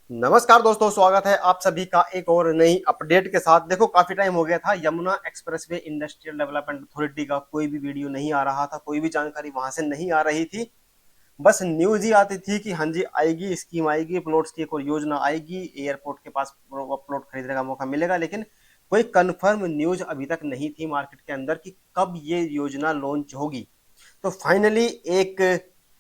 नमस्कार दोस्तों, स्वागत है आप सभी का एक और नई अपडेट के साथ। देखो, काफी टाइम हो गया था, Yamuna expressway industrial development authority का कोई भी वीडियो नहीं आ रहा था, कोई भी जानकारी वहां से नहीं आ रही थी। बस न्यूज ही आती थी कि हाँ जी आएगी, स्कीम आएगी, प्लॉट्स की एक और योजना आएगी, एयरपोर्ट के पास प्लॉट खरीदने का मौका मिलेगा। लेकिन कोई कंफर्म न्यूज अभी तक नहीं थी मार्केट के अंदर कि कब ये योजना लॉन्च होगी। तो फाइनली एक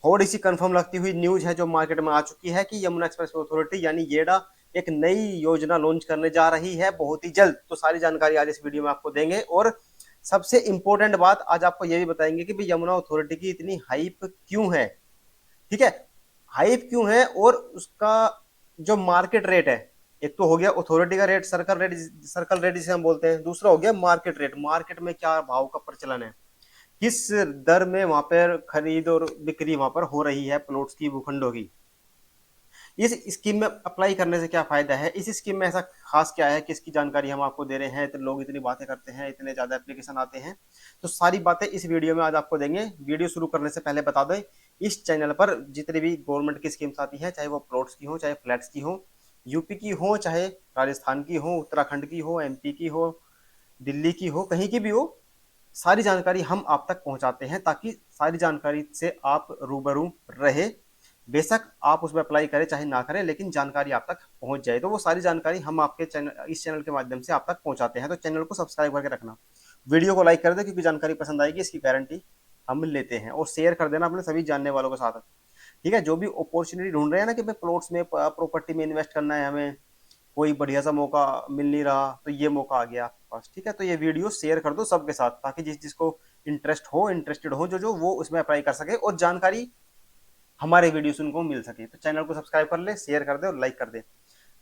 थोड़ी सी कंफर्म लगती हुई न्यूज है जो मार्केट में आ चुकी है कि यमुना एक्सप्रेस अथॉरिटी यानी येडा एक नई योजना लॉन्च करने जा रही है बहुत ही जल्द। तो सारी जानकारी आज इस वीडियो में आपको देंगे, और सबसे इंपॉर्टेंट बात आज आपको यह भी बताएंगे कि भाई यमुना अथॉरिटी की इतनी हाइप क्यों है। ठीक है, हाइप क्यों है और उसका जो मार्केट रेट है, एक तो हो गया अथॉरिटी का रेट, सर्कल रेट जिसे हम बोलते हैं, दूसरा हो गया मार्केट रेट, मार्केट में क्या भाव का प्रचलन है, किस दर में वहां पर खरीद और बिक्री वहां पर हो रही है प्लॉट्स की, भूखंडों की। इस स्कीम में अप्लाई करने से क्या फायदा है, इस स्कीम में ऐसा खास क्या है कि इसकी जानकारी हम आपको दे रहे हैं, इतने लोग इतनी बातें करते हैं, इतने ज्यादा एप्लीकेशन आते हैं। तो सारी बातें इस वीडियो में आज आपको देंगे। वीडियो शुरू करने से पहले बता दें, इस चैनल पर जितनी भी गवर्नमेंट की स्कीम्स आती है, चाहे वो प्लॉट्स की हो, चाहे फ्लैट्स की हो, यूपी की हो, चाहे राजस्थान की हो, उत्तराखंड की हो, एमपी की हो, दिल्ली की हो, कहीं की भी हो, सारी जानकारी हम आप तक पहुंचाते हैं ताकि सारी जानकारी से आप रूबरू रहे। बेशक आप उसमें अप्लाई करें चाहे ना करें, लेकिन जानकारी आप तक पहुंच जाए। तो वो सारी जानकारी हम आपके चैनल, इस चैनल के माध्यम से आप तक पहुंचाते हैं। तो चैनल को सब्सक्राइब करके रखना, वीडियो को लाइक कर दे क्योंकि जानकारी पसंद आएगी, इसकी गारंटी हम लेते हैं, और शेयर कर देना अपने सभी जानने वालों के साथ। ठीक है, जो भी अपॉर्चुनिटी ढूंढ रहे हैं ना कि प्लॉट्स में, प्रॉपर्टी में इन्वेस्ट करना है हमें, कोई बढ़िया सा मौका मिल नहीं रहा, तो ये मौका आ गया आपके पास। ठीक है, तो ये वीडियो शेयर कर दो सबके साथ ताकि जिसको इंटरेस्टेड हो, जो जो वो उसमें अप्लाई कर सके और जानकारी हमारे वीडियो से उनको मिल सके। तो चैनल को सब्सक्राइब कर ले, शेयर कर दे और लाइक कर दे।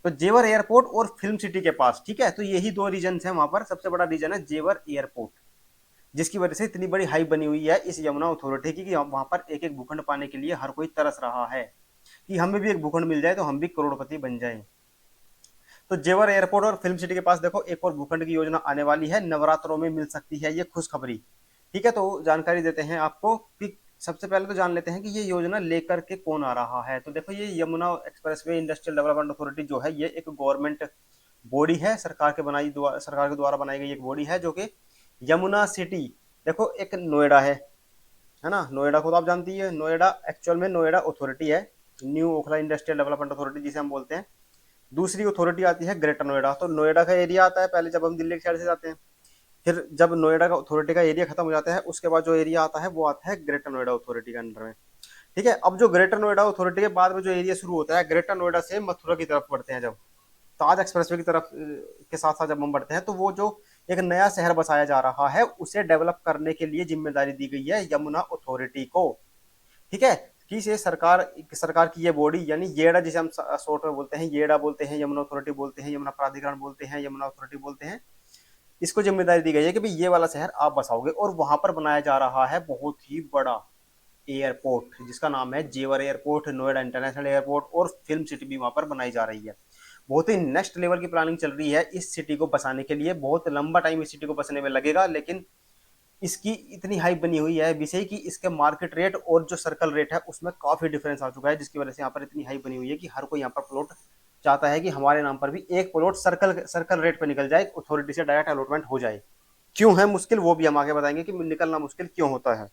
तो जेवर एयरपोर्ट और फिल्म सिटी के पास, ठीक है, तो यही दो रीजन है वहां पर। सबसे बड़ा रीजन है जेवर एयरपोर्ट, जिसकी वजह से इतनी बड़ी हाइप बनी हुई है इस यमुना अथॉरिटी की कि वहां पर एक एक भूखंड पाने के लिए हर कोई तरस रहा है कि हमें भी एक भूखंड मिल जाए तो हम भी करोड़पति बन जाए। तो जेवर एयरपोर्ट और फिल्म सिटी के पास देखो एक और भूखंड की योजना आने वाली है, नवरात्रों में मिल सकती है ये खुशखबरी। ठीक है, तो जानकारी देते हैं आपको कि सबसे पहले तो जान लेते हैं कि ये योजना लेकर के कौन आ रहा है। तो देखो, ये Yamuna expressway industrial development authority जो है, ये एक गवर्नमेंट बॉडी है, सरकार के द्वारा बनाई गई एक बॉडी है जो कि यमुना सिटी, देखो एक नोएडा है ना, नोएडा को तो आप जानती है, नोएडा एक्चुअल में नोएडा अथॉरिटी है, new Okhla industrial development authority जिसे हम बोलते हैं। दूसरी अथॉरिटी आती है ग्रेटर नोएडा। तो नोएडा का एरिया आता है पहले जब हम दिल्ली के साइड से जाते हैं, फिर जब नोएडा का अथॉरिटी का एरिया खत्म हो जाता है उसके बाद जो एरिया आता है वो आता है ग्रेटर नोएडा अथॉरिटी के अंडर में। ठीक है, अब जो ग्रेटर नोएडा अथॉरिटी के बाद में जो एरिया शुरू होता है, ग्रेटर नोएडा से मथुरा की तरफ बढ़ते हैं, जब ताज एक्सप्रेसवे की तरफ के साथ साथ जब हम बढ़ते हैं, तो वो जो एक नया शहर बसाया जा रहा है उसे डेवलप करने के लिए जिम्मेदारी दी गई है यमुना अथॉरिटी को। ठीक है, कि ये सरकार की ये बॉडी यानी येडा, जिसे हम शॉर्ट में बोलते हैं, येडा बोलते हैं, यमुना अथॉरिटी बोलते हैं, यमुना प्राधिकरण बोलते हैं, यमुना अथॉरिटी बोलते हैं, इसको जिम्मेदारी दी गई है कि भाई ये वाला शहर आप बसाओगे, और वहां पर बनाया जा रहा है बहुत ही बड़ा एयरपोर्ट जिसका नाम है जेवर एयरपोर्ट, नोएडा इंटरनेशनल एयरपोर्ट, और फिल्म सिटी भी वहां पर बनाई जा रही है। बहुत ही नेक्स्ट लेवल की प्लानिंग चल रही है इस सिटी को बसाने के लिए, बहुत लंबा टाइम इस सिटी को बसने में लगेगा, लेकिन इसकी इतनी हाइप बनी हुई है विषय की इसके मार्केट रेट और जो सर्कल रेट है उसमें काफी डिफरेंस आ चुका है, जिसकी वजह से यहाँ पर इतनी हाइप बनी हुई है कि हर कोई यहाँ पर प्लॉट चाहता है कि हमारे नाम पर भी एक प्लॉट सर्कल सर्कल रेट पर निकल जाए, अथॉरिटी से डायरेक्ट अलॉटमेंट हो जाए। क्यों है मुश्किल वो भी हम आगे बताएंगे कि निकलना मुश्किल क्यों होता है।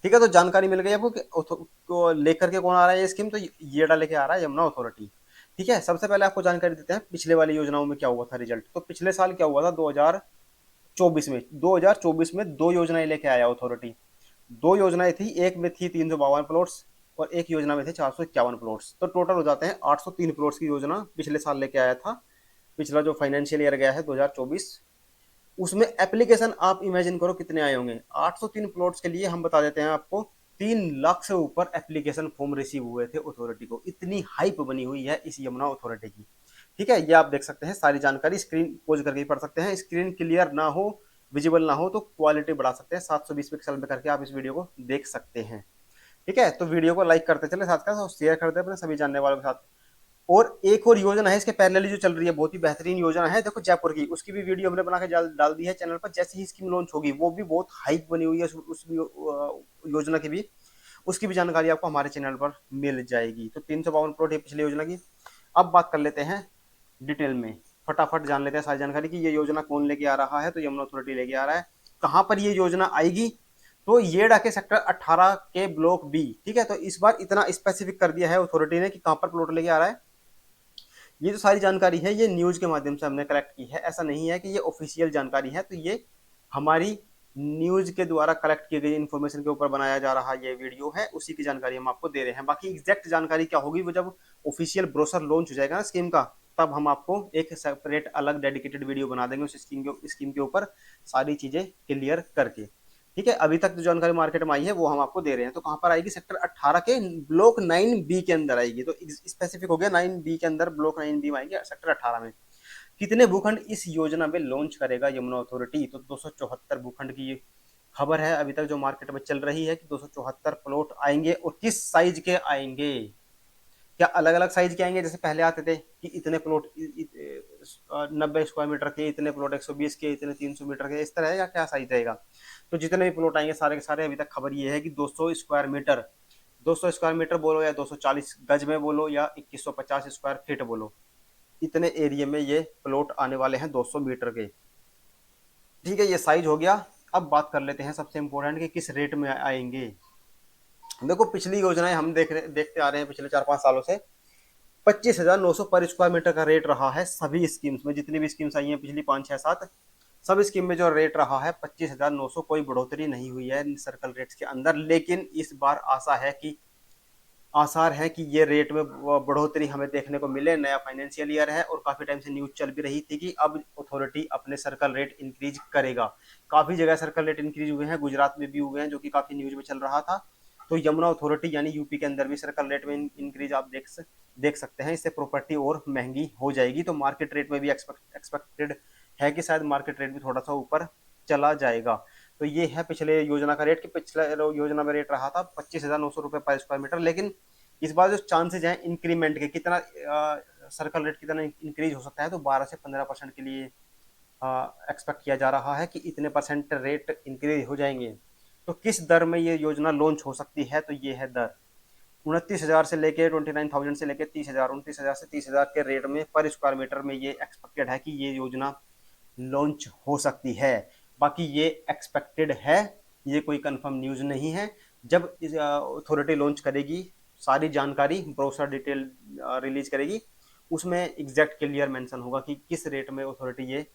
ठीक है, तो जानकारी मिल गई आपको कि लेकर के कौन आ रहा है ये स्कीम। तो येडा लेके आ रहा है, यमुना अथॉरिटी। ठीक है, सबसे पहले आपको जानकारी देते हैं पिछले वाली योजनाओं में क्या हुआ था रिजल्ट। तो पिछले साल क्या हुआ था, 2024 में दो योजनाएं लेके आया अथॉरिटी। दो योजनाएं थी, एक में थी 352 प्लॉट्स और एक योजना में थे 451 प्लॉट्स। तो टोटल हो जाते हैं 803 प्लॉट्स की योजना पिछले साल लेके आया था। पिछला जो फाइनेंशियल ईयर गया है 2024, उसमें एप्लीकेशन आप इमेजिन करो कितने आए होंगे। 803 प्लॉट्स के लिए हम बता देते हैं आपको, 3 लाख से ऊपर एप्लीकेशन फॉर्म रिसीव हुए थे अथॉरिटी को। इतनी हाइप बनी हुई है इस यमुना अथॉरिटी की। ठीक है, ये आप देख सकते हैं, सारी जानकारी स्क्रीन पोज करके पढ़ सकते हैं। स्क्रीन क्लियर ना हो, विजिबल ना हो तो क्वालिटी बढ़ा सकते हैं, 720 पिक्सल में करके आप इस वीडियो को देख सकते हैं। ठीक है, तो वीडियो को लाइक करते चले, साथ साथ शेयर करते अपने सभी जानने वालों के साथ। और एक और योजना है इसके पैरेलली जो चल रही है, बहुत ही बेहतरीन योजना है, देखो जयपुर की, उसकी भी वीडियो हमने बना के डाल दी है चैनल पर। जैसे ही स्कीम लॉन्च होगी वो भी बहुत हाइप बनी हुई है उस योजना की भी, उसकी भी जानकारी आपको हमारे चैनल पर मिल जाएगी। तो 352 प्लॉट है पिछली योजना की। अब बात कर लेते हैं डिटेल में, फटाफट जान लेते हैं सारी जानकारी कि ये योजना कौन लेके आ रहा है। तो यमुना अथॉरिटी लेके आ रहा है। कहां पर ये योजना आएगी? तो येड़ा के सेक्टर 18 के ब्लॉक बी। ठीक है, तो इस बार इतना स्पेसिफिक कर दिया है अथॉरिटी ने कि कहां पर प्लॉट लेके आ रहा है। ये जो सारी जानकारी है ये न्यूज के माध्यम से हमने कलेक्ट की है, ऐसा नहीं है कि ये ऑफिशियल जानकारी है। तो ये हमारी न्यूज के द्वारा कलेक्ट की गई इन्फॉर्मेशन के ऊपर बनाया जा रहा ये वीडियो है, उसी की जानकारी हम आपको दे रहे हैं। बाकी एग्जैक्ट जानकारी क्या होगी वो जब ऑफिशियल ब्रोशर लॉन्च हो जाएगा ना स्कीम का, तब हम आपको एक सेपरेट अलग डेडिकेटेड वीडियो बना देंगे उस स्कीम के ऊपर सारी चीजें क्लियर करके। ठीक है, अभी तक जो जानकारी मार्केट में आई है वो हम आपको दे रहे हैं। तो कहां पर आएगी? सेक्टर 18 के ब्लॉक 9B के अंदर आएगी। तो स्पेसिफिक हो गया 9B के अंदर, ब्लॉक 9B में आएगी सेक्टर 18 में। कितने भूखंड इस योजना में लॉन्च करेगा यमुना अथॉरिटी? तो 274 भूखंड की खबर है अभी तक जो मार्केट में चल रही है कि 274 प्लॉट आएंगे। और किस साइज के आएंगे? क्या अलग अलग साइज के आएंगे जैसे पहले आते थे कि इतने प्लॉट 90 स्क्वायर मीटर के, इतने प्लॉट 120 के, इतने 300 मीटर के, इस तरह है या क्या साइज रहेगा? तो जितने भी प्लॉट आएंगे सारे के सारे, अभी तक खबर ये है कि 200 स्क्वायर मीटर, 200 स्क्वायर मीटर बोलो या 240 गज में बोलो या 2150 स्क्वायर फीट बोलो, इतने एरिया में ये प्लॉट आने वाले हैं 200 मीटर के। ठीक है, ये साइज हो गया। अब बात कर लेते हैं सबसे इंपॉर्टेंट कि किस रेट में आएंगे। देखो पिछली योजनाएं हम देखते आ रहे हैं पिछले 4-5 सालों से 25,900 पर स्क्वायर मीटर का रेट रहा है सभी स्कीम्स में। जितनी भी स्कीम्स आई हैं पिछली 5-6-7 सब स्कीम में जो रेट रहा है 25,900, कोई बढ़ोतरी नहीं हुई है सर्कल रेट्स के अंदर। लेकिन इस बार आसार है कि ये रेट में बढ़ोतरी हमें देखने को मिले। नया फाइनेंशियल ईयर है और काफी टाइम से न्यूज चल भी रही थी कि अब अथॉरिटी अपने सर्कल रेट इंक्रीज करेगा। काफी जगह सर्कल रेट इंक्रीज हुए हैं, गुजरात में भी हुए हैं जो कि काफी न्यूज में चल रहा था। तो यमुना अथॉरिटी यानी यूपी के अंदर भी सर्कल रेट में इंक्रीज आप देख सकते हैं। इससे प्रॉपर्टी और महंगी हो जाएगी। तो मार्केट रेट में भी एक्सपेक्टेड है कि शायद मार्केट रेट भी थोड़ा सा ऊपर चला जाएगा। तो ये है पिछले योजना का रेट कि पिछले योजना में रेट रहा था 25,900 रुपए पर स्क्वायर मीटर। लेकिन इस बार जो चांसेज हैं इंक्रीमेंट के, कितना सर्कल रेट कितना इंक्रीज हो सकता है, तो 12 से 15% के लिए एक्सपेक्ट किया जा रहा है कि इतने परसेंट रेट इंक्रीज हो जाएंगे। तो किस दर में ये योजना लॉन्च हो सकती है? तो ये है दर 29,000 से लेके 29,000 से लेके 30,000, 29,000 से 30,000 के रेट में पर स्क्वायर मीटर में ये एक्सपेक्टेड है कि ये योजना लॉन्च हो सकती है। बाकी ये एक्सपेक्टेड है, ये कोई कंफर्म न्यूज नहीं है। जब अथॉरिटी लॉन्च करेगी सारी जानकारी ब्रोशर डिटेल रिलीज करेगी, उसमें एग्जैक्ट क्लियर मेंशन होगा कि किस रेट में अथॉरिटी ये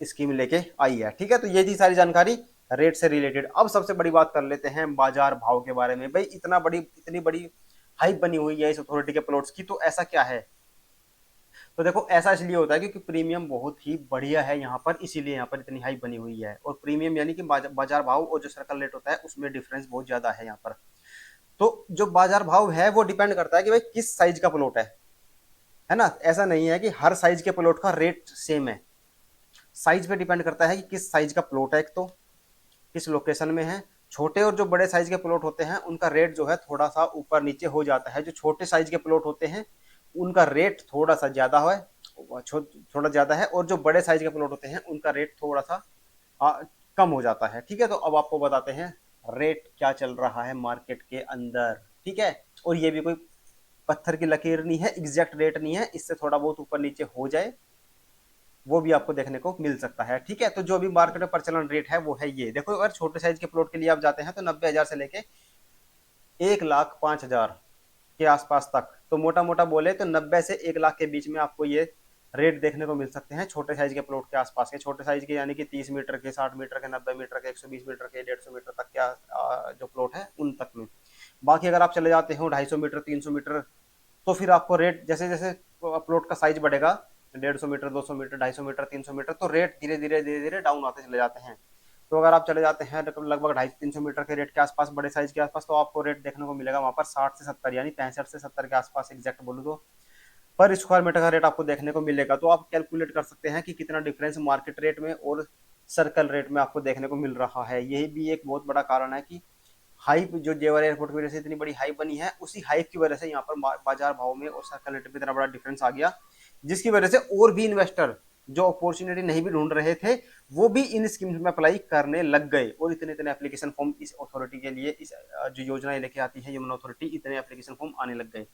स्कीम लेके आई है। ठीक है, तो ये थी सारी जानकारी रेट से रिलेटेड। अब सबसे बड़ी बात कर लेते हैं बाजार भाव के बारे में। भाई इतनी बड़ी हाइप बनी हुई है इस अथॉरिटी के प्लॉट्स की, तो ऐसा क्या है? तो देखो ऐसा इसलिए होता है क्योंकि प्रीमियम बहुत ही बढ़िया है यहाँ पर, इसीलिए यहाँ पर इतनी हाइप बनी हुई है। और प्रीमियम यानी कि बाजार भाव और जो सर्कल रेट होता है उसमें डिफरेंस बहुत ज्यादा है यहाँ पर। तो जो बाजार भाव है वो डिपेंड करता है कि भाई किस साइज का प्लॉट है ना। ऐसा नहीं है कि हर साइज के प्लॉट का रेट सेम है। साइज पे डिपेंड करता है कि किस साइज का प्लॉट है, एक तो किस लोकेशन में है। छोटे और जो बड़े साइज के प्लॉट होते हैं उनका रेट जो है थोड़ा सा ऊपर नीचे हो जाता है। जो छोटे साइज के प्लॉट होते हैं उनका रेट थोड़ा सा ज्यादा है, थोड़ा ज्यादा है। और जो बड़े साइज के प्लॉट होते हैं उनका रेट थोड़ा सा कम हो जाता है। ठीक है, तो अब आपको बताते हैं रेट क्या चल रहा है मार्केट के अंदर। ठीक है, और ये भी कोई पत्थर की लकीर नहीं है, एग्जैक्ट रेट नहीं है, इससे थोड़ा बहुत ऊपर नीचे हो जाए वो भी आपको देखने को मिल सकता है। ठीक है, तो जो भी मार्केट में प्रचलन रेट है वो है ये। देखो अगर छोटे साइज के प्लॉट के लिए आप जाते हैं तो 90,000 से लेके 1,05,000 के आसपास तक, तो मोटा मोटा बोले तो 90 से 1 लाख के बीच में आपको ये रेट देखने को मिल सकते हैं छोटे साइज के प्लॉट के आसपास के। छोटे साइज के यानी कि 30 मीटर के, 60 मीटर के, 90 मीटर के, 120 मीटर के, 150 मीटर तक के जो प्लॉट है उन तक में। बाकी अगर आप चले जाते हो 250 मीटर, 300 मीटर, तो फिर आपको रेट जैसे जैसे प्लॉट का साइज बढ़ेगा 150 मीटर, 200 मीटर, 250 मीटर, 300 मीटर, तो रेट धीरे धीरे डाउन आते चले जाते हैं। तो अगर आप चले जाते हैं लगभग 250-300 मीटर के रेट के आसपास, बड़े साइज के आसपास, तो आपको रेट देखने को मिलेगा वहां पर 60 से 70 यानी 65 से 70 के आसपास एग्जैक्ट बोलूँ तो पर स्क्वायर मीटर का रेट आपको देखने को मिलेगा। तो आप कैलकुलेट कर सकते हैं कि कितना डिफरेंस मार्केट रेट में और सर्कल रेट में आपको देखने को मिल रहा है। यही भी एक बहुत बड़ा कारण है कि हाइप जो जेवर एयरपोर्ट की वजह से इतनी बड़ी हाइप बनी है, उसी हाइप की वजह से यहाँ पर बाजार भाव में और सर्कल रेट में इतना बड़ा डिफरेंस आ गया, जिसकी वजह से और भी इन्वेस्टर जो अपॉर्चुनिटी नहीं भी ढूंढ रहे थे वो भी इन स्कीम्स में अप्लाई करने लग गए, और इतने इतने एप्लीकेशन फॉर्म इस अथॉरिटी के लिए, इस जो योजना लेके आती है यमुना अथॉरिटी, इतने एप्लीकेशन फॉर्म आने लग गए।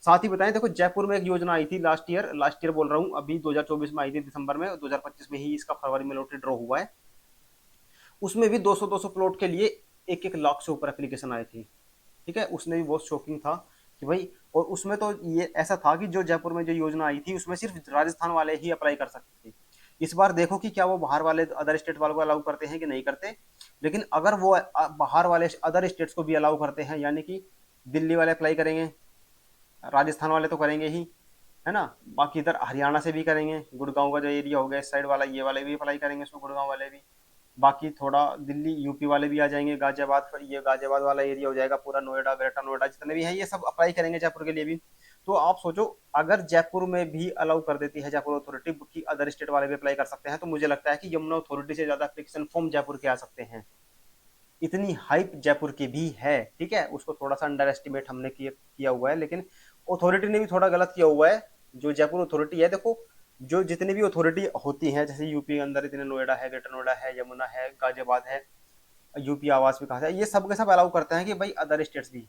साथ ही बताएं, देखो जयपुर में एक योजना आई थी लास्ट ईयर बोल रहा हूँ, अभी 2024 में आई थी दिसंबर में, 2025 में ही इसका फरवरी में लॉटरी ड्रॉ हुआ है। उसमें भी 200-200 प्लॉट के लिए 1-1 लाख से ऊपर एप्लीकेशन आए थे। ठीक है, उसने भी बहुत शॉकिंग था कि भाई, और उसमें तो ये ऐसा था कि जो जयपुर में जो योजना आई थी उसमें सिर्फ राजस्थान वाले ही अप्लाई कर सकते थे। इस बार देखो कि क्या वो बाहर वाले अदर स्टेट वालों को अलाउ करते हैं कि नहीं करते। लेकिन अगर वो बाहर वाले अदर स्टेट्स को भी अलाउ करते हैं, यानी कि दिल्ली वाले अप्लाई करेंगे, राजस्थान वाले तो करेंगे ही, है ना, बाकी इधर हरियाणा से भी करेंगे, गुड़गांव का जो एरिया हो गया इस साइड वाला, ये वाले भी अप्लाई करेंगे इसको, गुड़गांव वाले भी, बाकी थोड़ा दिल्ली यूपी वाले भी आ जाएंगे, गाजियाबाद, ये गाजियाबाद वाला एरिया हो जाएगा पूरा, नोएडा, ग्रेटर नोएडा जितने भी हैं ये सब अप्लाई करेंगे जयपुर के लिए भी। तो आप सोचो, अगर जयपुर में भी अलाउ कर देती है जयपुर अथॉरिटी की अदर स्टेट वाले भी अप्लाई कर सकते हैं, तो मुझे लगता है कि यमुना अथॉरिटी से ज्यादा एप्लीकेशन फॉर्म जयपुर के आ सकते हैं। इतनी हाइप जयपुर की भी है। ठीक है, उसको थोड़ा सा अंडर एस्टिमेट हमने किया हुआ है, लेकिन अथॉरिटी ने भी थोड़ा गलत किया हुआ है। जो जयपुर अथॉरिटी है, देखो जो जितनी भी अथॉरिटी होती हैं, जैसे यूपी के अंदर इतने नोएडा है, ग्रेटर नोएडा है, यमुना है, गाजियाबाद है, यूपी आवास विकास है, ये सब के सब अलाउ करते हैं कि भाई अदर स्टेट्स भी,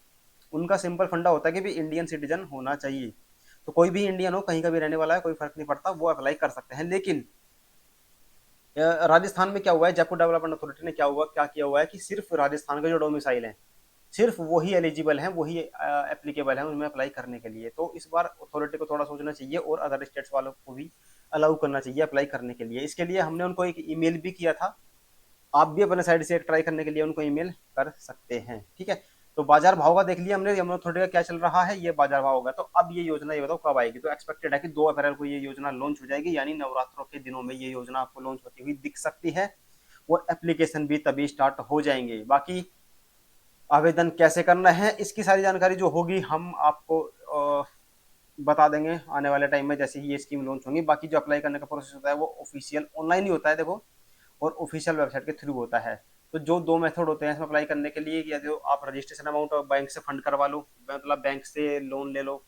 उनका सिंपल फंडा होता है कि भाई इंडियन सिटीजन होना चाहिए। तो कोई भी इंडियन हो, कहीं का भी रहने वाला है, कोई फर्क नहीं पड़ता, वो अप्लाई कर सकते हैं। लेकिन राजस्थान में क्या हुआ है, जयपुर डेवलपमेंट अथॉरिटी ने क्या किया हुआ है कि सिर्फ राजस्थान के जो डोमिसाइल हैं, सिर्फ वही एलिजिबल हैं, वही एप्लीकेबल हैं उनमें अप्लाई करने के लिए। तो इस बार अथॉरिटी को थोड़ा सोचना चाहिए और अदर स्टेट्स वालों को भी अलाउ करना चाहिए अप्लाई करने के लिए। इसके लिए हमने उनको एक ईमेल भी किया था, आप भी अपने साइड से एक ट्राई करने के लिए उनको ईमेल कर सकते हैं। ठीक है, तो बाजार भाव का देख लिया हमने, यमुना अथॉरिटी का क्या चल रहा है, ये बाजार भाव होगा। तो अब ये योजना ये बताओ कब आएगी। तो एक्सपेक्टेड है कि 2 अप्रैल को ये योजना लॉन्च हो जाएगी, यानी नवरात्रों के दिनों में ये योजना आपको लॉन्च होती हुई दिख सकती है, और एप्लीकेशन भी तभी स्टार्ट हो जाएंगे। बाकी आवेदन कैसे करना है, इसकी सारी जानकारी जो होगी हम आपको बता देंगे आने वाले टाइम में, जैसे ही ये स्कीम लॉन्च होंगी। बाकी जो अप्लाई करने का प्रोसेस होता है वो ऑफिशियल ऑनलाइन ही होता है, देखो, और ऑफिशियल वेबसाइट के थ्रू होता है। तो जो 2 मेथड होते हैं इसमें अप्लाई करने के लिए, या जो आप रजिस्ट्रेशन अमाउंट बैंक से फंड करवा लो, मतलब बैंक से लोन ले लो।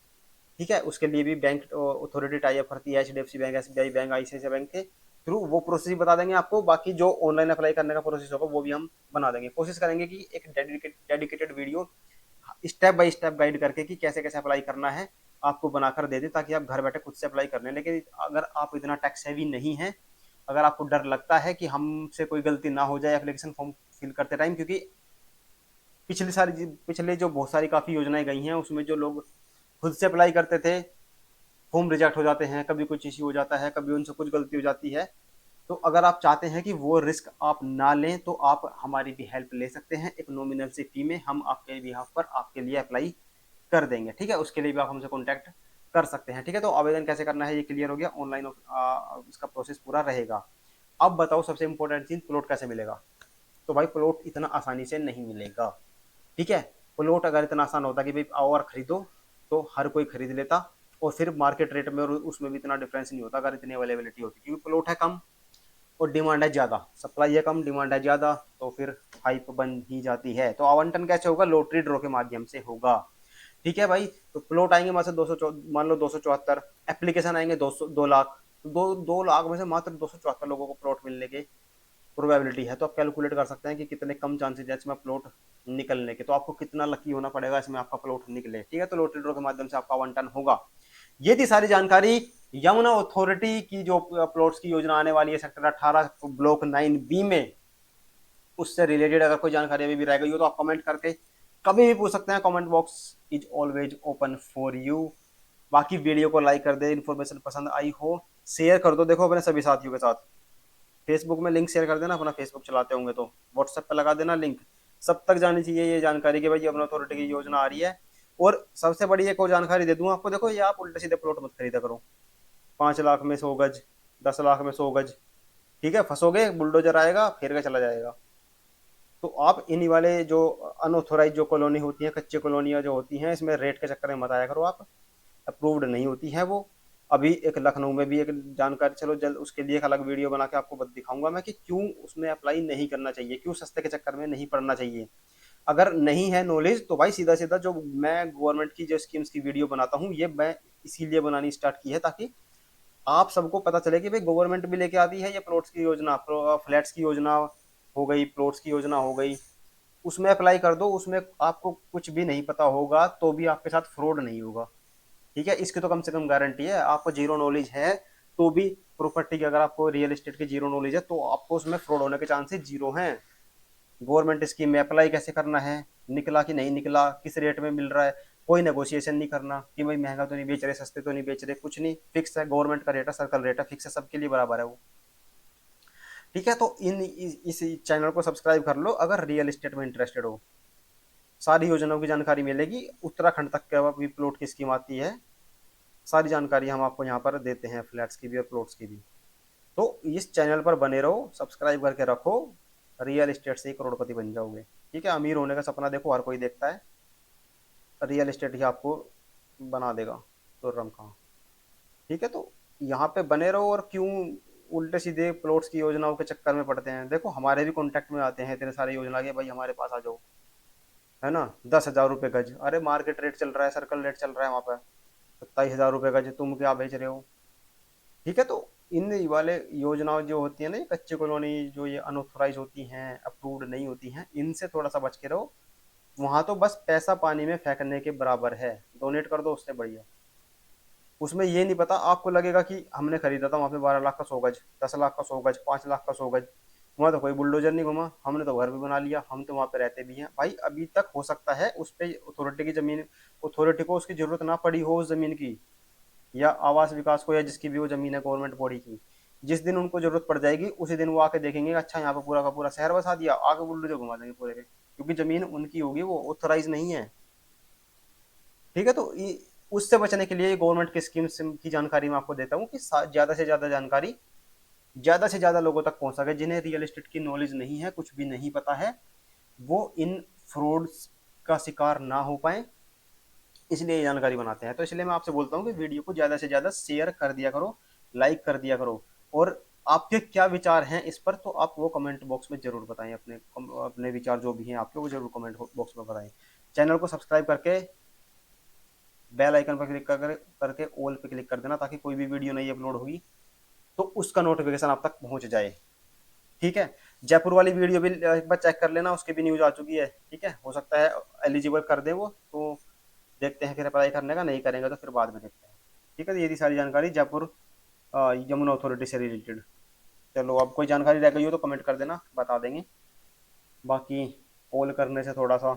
ठीक है, उसके लिए भी बैंक अथॉरिटी टाई अप करती है, HDFC bank, SBI bank, ICICI bank के थ्रू, वो प्रोसेस बता देंगे आपको। बाकी जो ऑनलाइन अप्लाई करने का प्रोसेस होगा वो भी हम बना देंगे। कोशिश करेंगे कि एक dedicated video step by step guide करके कि कैसे कैसे अप्लाई करना है आपको बनाकर दे दे, ताकि आप घर बैठे खुद से अप्लाई कर लें। लेकिन अगर आप इतना टैक्स हैवी नहीं है, अगर आपको डर लगता है कि हमसे कोई गलती ना हो जाए एप्लीकेशन फॉर्म फिल करते टाइम, क्योंकि पिछले जो बहुत सारी काफ़ी योजनाएं गई हैं उसमें जो लोग खुद से अप्लाई करते थे, फॉर्म रिजेक्ट हो जाते हैं, कभी कुछ इश्यू हो जाता है, कभी उनसे कुछ गलती हो जाती है। तो अगर आप चाहते हैं कि वो रिस्क आप ना लें, तो आप हमारी भी हेल्प ले सकते हैं। एक नॉमिनल सी फी में हम आपके बिहाफ पर आपके लिए अप्लाई कर देंगे। ठीक है, उसके लिए भी आप हमसे कॉन्टैक्ट कर सकते हैं। ठीक है, तो आवेदन कैसे करना है ये क्लियर हो गया, ऑनलाइन इसका प्रोसेस पूरा रहेगा। अब बताओ सबसे इंपॉर्टेंट चीज, प्लॉट कैसे मिलेगा। तो भाई प्लॉट इतना आसानी से नहीं मिलेगा। ठीक है, प्लॉट अगर इतना आसान होता कि भाई आओ और खरीदो, तो हर कोई खरीद लेता, और फिर मार्केट रेट में और उसमें भी इतना डिफरेंस नहीं होता अगर इतनी अवेलेबिलिटी होती, क्योंकि प्लॉट है कम और डिमांड है ज्यादा, सप्लाई है कम, डिमांड है ज्यादा, तो फिर हाइप बन ही जाती है। तो आवंटन कैसे होगा, लॉटरी ड्रॉ के माध्यम से होगा। ठीक है भाई, तो प्लॉट आएंगे वहां से 200, मान लो 274 एप्लीकेशन आएंगे, 2 लाख, तो 2 लाख में से मात्र 274 लोगों को प्लॉट मिलने के प्रोबेबिलिटी है। तो आप कैलकुलेट कर सकते हैं कि कितने कम चांसेस है इसमें प्लॉट निकलने के। तो आपको कितना लकी होना पड़ेगा इसमें आपका प्लॉट निकले। ठीक है, तो लॉटरी ड्रॉ के माध्यम से आपका आवंटन होगा। ये थी सारी जानकारी यमुना अथॉरिटी की जो प्लॉट्स की योजना आने वाली है सेक्टर 18 ब्लॉक 9B में, उससे रिलेटेड अगर कोई जानकारी अभी भी रह गई हो तो आप कमेंट करके कभी भी पूछ सकते हैं। Comment box is always open for you. बाकी वीडियो को लाइक कर दे, इन्फॉर्मेशन पसंद आई हो शेयर कर दो, देखो अपने सभी साथियों के साथ। फेसबुक में लिंक शेयर कर देना, अपना फेसबुक चलाते होंगे तो व्हाट्सएप पे लगा देना लिंक, सब तक जानी चाहिए ये जानकारी कि भाई यमुना अथॉरिटी की योजना आ रही है। और सबसे बड़ी एक और जानकारी दे दूं आपको, देखो ये आप उल्टे सीधे प्लॉट मत खरीदा करो, 5 लाख में 100 गज, 10 लाख में 100 गज, ठीक है, फंसोगे, बुलडोजर आएगा फेर के चला जाएगा। तो आप इन्हीं वाले जो अनऑथोराइज जो कॉलोनी होती हैं, कच्ची कॉलोनियां जो होती हैं, इसमें रेट के चक्कर में मत आया करो आप, अप्रूव्ड नहीं होती है वो। अभी एक लखनऊ में भी एक जानकारी, चलो जल्द उसके लिए एक अलग वीडियो बना के आपको दिखाऊंगा मैं कि क्यों उसमें अप्लाई नहीं करना चाहिए, क्यों सस्ते के चक्कर में नहीं पड़ना चाहिए। अगर नहीं है नॉलेज तो भाई सीधा सीधा जो मैं गवर्नमेंट की जो स्कीम्स की वीडियो बनाता हूँ, ये मैं इसीलिए बनानी स्टार्ट की है ताकि आप सबको पता चले कि भाई गवर्नमेंट भी लेके आती है ये प्लॉट्स की योजना, फ्लैट्स की योजना हो गई, प्लॉट्स की योजना हो गई, उसमें अप्लाई कर दो। उसमें आपको कुछ भी नहीं पता होगा तो भी आपके साथ फ्रॉड नहीं होगा। ठीक है, इसकी तो कम से कम गारंटी है। आपको जीरो नॉलेज है तो भी प्रॉपर्टी की, अगर आपको रियल एस्टेट की जीरो नॉलेज है तो आपको उसमें फ्रॉड होने के चांसेस जीरो हैं। गवर्नमेंट स्कीम में अप्लाई कैसे करना है, निकला कि नहीं निकला, किस रेट में मिल रहा है, कोई नेगोशिएशन नहीं करना कि भाई महंगा तो नहीं बेच रहे, सस्ते तो नहीं बेच रहे, कुछ नहीं, फिक्स है गवर्नमेंट का रेट है, सर्कल रेट है, फिक्स है, सबके लिए बराबर है वो। ठीक है, तो इस चैनल को सब्सक्राइब कर लो अगर रियल एस्टेट में इंटरेस्टेड हो। सारी योजनाओं की जानकारी मिलेगी, उत्तराखंड तक का भी प्लॉट की स्कीम आती है, सारी जानकारी हम आपको यहाँ पर देते हैं, फ्लैट्स की भी और प्लॉट्स की भी। तो इस चैनल पर बने रहो, सब्सक्राइब करके रखो, रियल एस्टेट से ही करोड़पति बन जाओगे। ठीक है, अमीर होने का सपना देखो हर कोई देखता है, रियल एस्टेट ही आपको बना देगा तो रम कहाँ। ठीक है, तो यहाँ पे बने रहो। और क्यों उल्टे सीधे प्लॉट्स की योजनाओं के चक्कर में पड़ते हैं, देखो हमारे भी कॉन्टेक्ट में आते हैं इतने सारे योजना के, भाई हमारे पास आ जाओ, है ना, 10,000 रुपये गज, अरे मार्केट रेट चल रहा है, सर्कल रेट चल रहा है वहाँ पर 27,000 रुपये गज, तुम क्या बेच रहे हो। ठीक है, तो इन वाले योजनाओं जो होती है ना, ये कच्ची कॉलोनी जो ये अनऑथोराइज होती हैं, अप्रूव्ड नहीं होती हैं, इनसे थोड़ा सा बच के रहो। वहां तो बस पैसा पानी में फेंकने के बराबर है, डोनेट कर दो उससे बढ़िया। उसमें ये नहीं पता, आपको लगेगा कि हमने खरीदा था वहां पे 12 लाख का 100 गज, 10 लाख का 100 गज, 5 लाख का 100 गज, वहां तो कोई बुलडोजर नहीं घुमा, हमने तो घर भी बना लिया, हम तो वहां पे रहते भी हैं। भाई अभी तक हो सकता है उस पे अथॉरिटी की जमीन, अथॉरिटी को उसकी जरूरत ना पड़ी हो उस जमीन की, या आवास विकास को, या जिसकी भी वो जमीन है गवर्नमेंट बॉडी की। जिस दिन उनको जरूरत पड़ जाएगी उसी दिन वो आके देखेंगे, अच्छा यहाँ पे पूरा का पूरा शहर बसा दिया, आगे बुलडोजर घुमा देंगे पूरे के, क्योंकि जमीन उनकी होगी, वो ऑथोराइज नहीं है। ठीक है, तो उससे बचने के लिए गवर्नमेंट की स्कीम्स की जानकारी मैं आपको देता हूँ कि ज्यादा से ज्यादा जानकारी ज्यादा से ज्यादा लोगों तक पहुंच सके। जिन्हें रियल एस्टेट की नॉलेज नहीं है, कुछ भी नहीं पता है, वो इन फ्रॉड्स का शिकार ना हो पाए, इसलिए ये जानकारी बनाते हैं। तो इसलिए मैं आपसे बोलता हूँ कि वीडियो को ज्यादा से ज्यादा शेयर कर दिया करो, लाइक कर दिया करो। और आपके क्या विचार हैं इस पर, तो आप वो कमेंट बॉक्स में जरूर बताएं, अपने अपने विचार जो भी हैं आपके, वो जरूर कमेंट बॉक्स में बताएं। चैनल को सब्सक्राइब करके बेल आइकन पर क्लिक करके ऑल पे क्लिक कर देना, ताकि कोई भी वीडियो नई अपलोड होगी तो उसका नोटिफिकेशन आप तक पहुंच जाए। ठीक है, जयपुर वाली वीडियो भी एक बार चेक कर लेना, उसकी भी न्यूज आ चुकी है। ठीक है, हो सकता है एलिजिबल कर दे वो, तो देखते हैं फिर अप्लाई करने का, नहीं करेंगे तो फिर बाद में देखते हैं। ठीक है, तो ये थी सारी जानकारी जयपुर यमुना अथॉरिटी से रिलेटेड। चलो, अब कोई जानकारी रह गई हो तो कमेंट कर देना, बता देंगे। बाकी कॉल करने से थोड़ा सा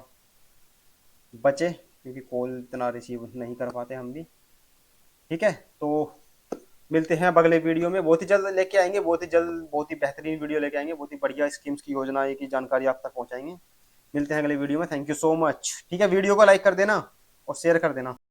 बचे, क्योंकि कॉल इतना रिसीव नहीं कर पाते हम भी। ठीक है, तो मिलते हैं अब अगले वीडियो में, बहुत ही जल्द लेके आएंगे, बहुत ही जल्द, बहुत ही बेहतरीन वीडियो लेके आएंगे, बहुत ही बढ़िया स्कीम्स की योजना की जानकारी आप तक पहुंचाएंगे। मिलते हैं अगले वीडियो में, थैंक यू सो मच। ठीक है, वीडियो को लाइक कर देना और शेयर कर देना।